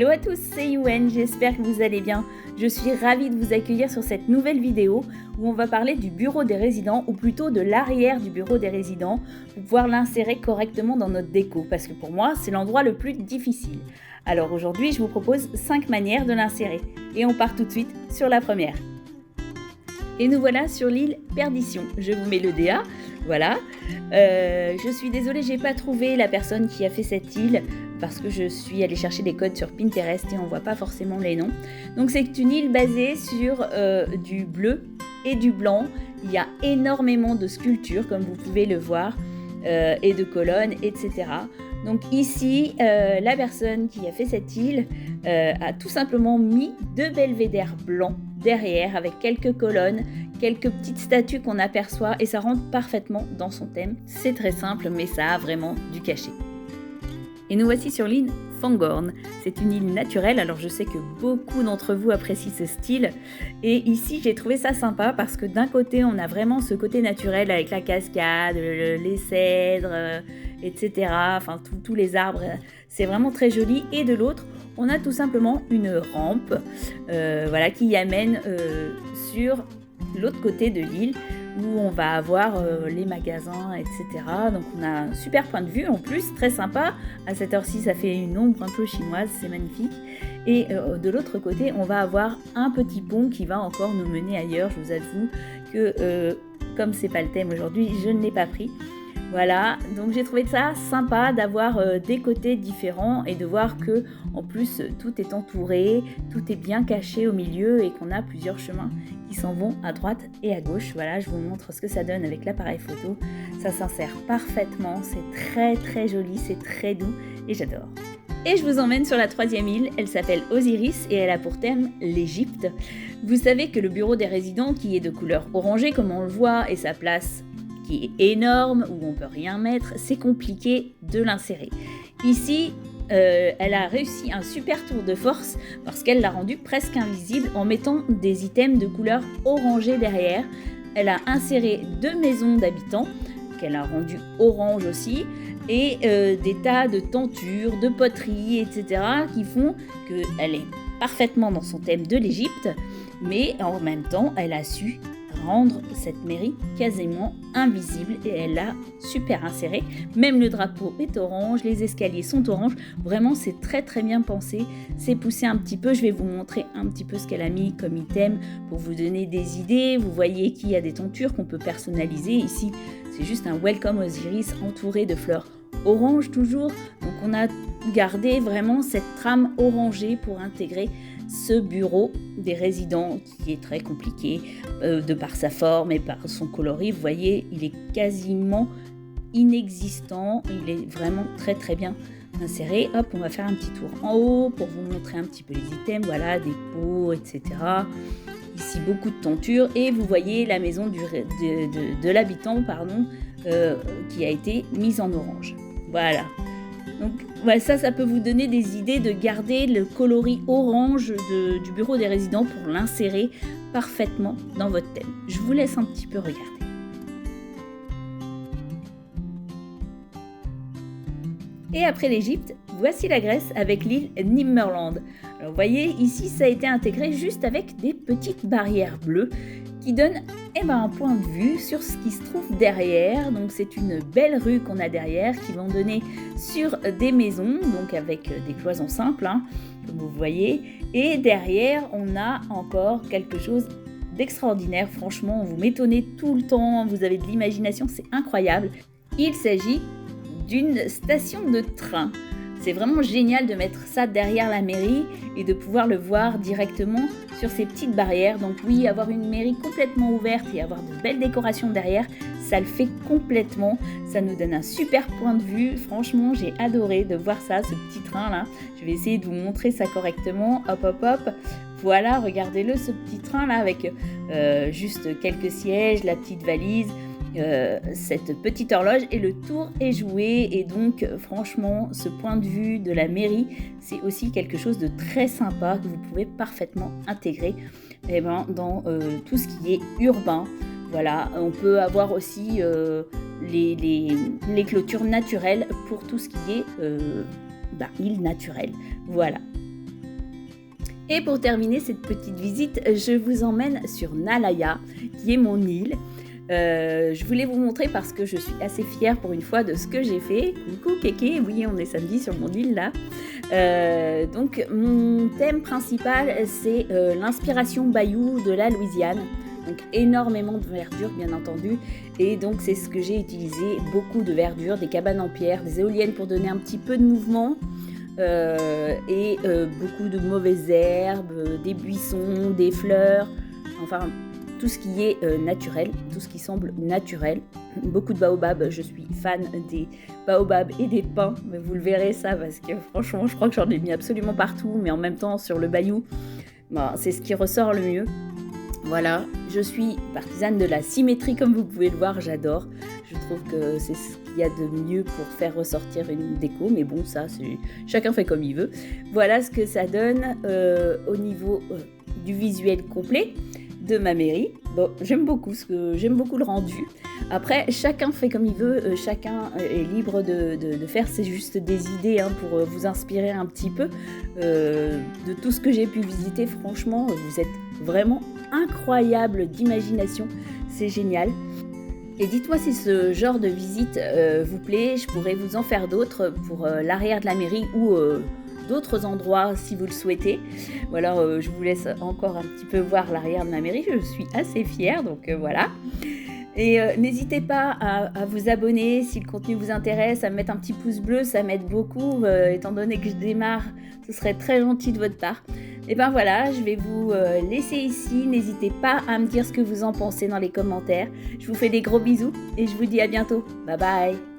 Hello à tous, c'est Yuen, j'espère que vous allez bien. Je suis ravie de vous accueillir sur cette nouvelle vidéo où on va parler du bureau des résidents, ou plutôt de l'arrière du bureau des résidents, pour pouvoir l'insérer correctement dans notre déco, parce que pour moi, c'est l'endroit le plus difficile. Alors aujourd'hui, je vous propose 5 manières de l'insérer, et on part tout de suite sur la première. Et nous voilà sur l'île Perdition. Je vous mets le DA, voilà. Je suis désolée, j'ai pas trouvé la personne qui a fait cette île parce que je suis allée chercher des codes sur Pinterest et on voit pas forcément les noms. Donc c'est une île basée sur du bleu et du blanc. Il y a énormément de sculptures comme vous pouvez le voir et de colonnes, etc. Donc ici, la personne qui a fait cette île a tout simplement mis 2 belvédères blancs derrière avec quelques colonnes, quelques petites statues qu'on aperçoit et ça rentre parfaitement dans son thème. C'est très simple mais ça a vraiment du cachet. Et nous voici sur l'île Fangorn. C'est une île naturelle, alors je sais que beaucoup d'entre vous apprécient ce style. Et ici, j'ai trouvé ça sympa parce que d'un côté, on a vraiment ce côté naturel avec la cascade, les cèdres, etc. Enfin, tous les arbres, c'est vraiment très joli. Et de l'autre, on a tout simplement une rampe qui amène sur l'autre côté de l'île où on va avoir les magasins, etc. Donc on a un super point de vue en plus, très sympa. À cette heure-ci, ça fait une ombre un peu chinoise, c'est magnifique. Et de l'autre côté, on va avoir un petit pont qui va encore nous mener ailleurs. Je vous avoue que comme c'est pas le thème aujourd'hui, je ne l'ai pas pris. Voilà, donc j'ai trouvé ça sympa d'avoir des côtés différents et de voir que en plus tout est entouré, tout est bien caché au milieu et qu'on a plusieurs chemins qui s'en vont à droite et à gauche. Voilà, je vous montre ce que ça donne avec l'appareil photo. Ça s'insère parfaitement, c'est très très joli, c'est très doux et j'adore. Et je vous emmène sur la 3e île, elle s'appelle Osiris et elle a pour thème l'Égypte. Vous savez que le bureau des résidents qui est de couleur orangée comme on le voit et sa place qui est énorme, où on peut rien mettre, c'est compliqué de l'insérer. Ici, elle a réussi un super tour de force parce qu'elle l'a rendu presque invisible en mettant des items de couleur orangée derrière. Elle a inséré 2 maisons d'habitants, qu'elle a rendues orange aussi, et des tas de tentures, de poteries, etc. qui font qu'elle est parfaitement dans son thème de l'Égypte, mais en même temps, elle a su rendre cette mairie quasiment invisible et elle l'a super insérée. Même le drapeau est orange, les escaliers sont orange. Vraiment, c'est très très bien pensé. C'est poussé un petit peu. Je vais vous montrer un petit peu ce qu'elle a mis comme item pour vous donner des idées. Vous voyez qu'il y a des tentures qu'on peut personnaliser. Ici, c'est juste un Welcome Osiris entouré de fleurs orange toujours. Donc on a gardé vraiment cette trame orangée pour intégrer ce bureau des résidents qui est très compliqué de par sa forme et par son coloris. Vous voyez, il est quasiment inexistant. Il est vraiment très très bien inséré. Hop, on va faire un petit tour en haut pour vous montrer un petit peu les items. Voilà, des pots, etc. Ici, beaucoup de tentures. Et vous voyez la maison de l'habitant qui a été mise en orange. Voilà. Donc voilà, ça peut vous donner des idées de garder le coloris orange du bureau des résidents pour l'insérer parfaitement dans votre thème. Je vous laisse un petit peu regarder. Et après l'Égypte, voici la Grèce avec l'île Nimmerland. Alors vous voyez, ici ça a été intégré juste avec des petites barrières bleues qui donnent un point de vue sur ce qui se trouve derrière. Donc c'est une belle rue qu'on a derrière qui vont donner sur des maisons, donc avec des cloisons simples, comme vous voyez. Et derrière, on a encore quelque chose d'extraordinaire. Franchement, vous m'étonnez tout le temps, vous avez de l'imagination, c'est incroyable. Il s'agit d'une station de train. C'est vraiment génial de mettre ça derrière la mairie et de pouvoir le voir directement sur ces petites barrières. Donc oui, avoir une mairie complètement ouverte et avoir de belles décorations derrière, ça le fait complètement. Ça nous donne un super point de vue. Franchement, j'ai adoré de voir ça, ce petit train là. Je vais essayer de vous montrer ça correctement. Hop, hop, hop. Voilà, regardez-le, ce petit train là avec juste quelques sièges, la petite valise. Cette petite horloge et le tour est joué et donc franchement ce point de vue de la mairie c'est aussi quelque chose de très sympa que vous pouvez parfaitement intégrer dans tout ce qui est urbain. Voilà, on peut avoir aussi les clôtures naturelles pour tout ce qui est île naturelle. Voilà. Et pour terminer cette petite visite, je vous emmène sur Nalaya, qui est mon île. Je voulais vous montrer parce que je suis assez fière pour une fois de ce que j'ai fait. Coucou Kéké, oui on est samedi sur mon île là. Donc mon thème principal c'est l'inspiration Bayou de la Louisiane. Donc énormément de verdure bien entendu, et donc c'est ce que j'ai utilisé, beaucoup de verdure, des cabanes en pierre, des éoliennes pour donner un petit peu de mouvement, et beaucoup de mauvaises herbes, des buissons, des fleurs, enfin tout ce qui est naturel, tout ce qui semble naturel. Beaucoup de baobabs, je suis fan des baobabs et des pins, mais vous le verrez ça parce que franchement je crois que j'en ai mis absolument partout, mais en même temps sur le bayou, c'est ce qui ressort le mieux. Voilà, je suis partisane de la symétrie comme vous pouvez le voir, j'adore. Je trouve que c'est ce qu'il y a de mieux pour faire ressortir une déco, mais bon ça, chacun fait comme il veut. Voilà ce que ça donne au niveau du visuel complet de ma mairie. Bon, j'aime beaucoup le rendu. Après, chacun fait comme il veut, chacun est libre de faire, c'est juste des idées pour vous inspirer un petit peu de tout ce que j'ai pu visiter. Franchement, vous êtes vraiment incroyable d'imagination, c'est génial. Et dites-moi si ce genre de visite vous plaît, je pourrais vous en faire d'autres pour l'arrière de la mairie ou d'autres endroits si vous le souhaitez. Voilà, je vous laisse encore un petit peu voir l'arrière de ma mairie, je suis assez fière, donc voilà. Et n'hésitez pas à vous abonner si le contenu vous intéresse, à me mettre un petit pouce bleu, ça m'aide beaucoup, étant donné que je démarre, ce serait très gentil de votre part. Et ben voilà, je vais vous laisser ici, n'hésitez pas à me dire ce que vous en pensez dans les commentaires. Je vous fais des gros bisous et je vous dis à bientôt, bye bye.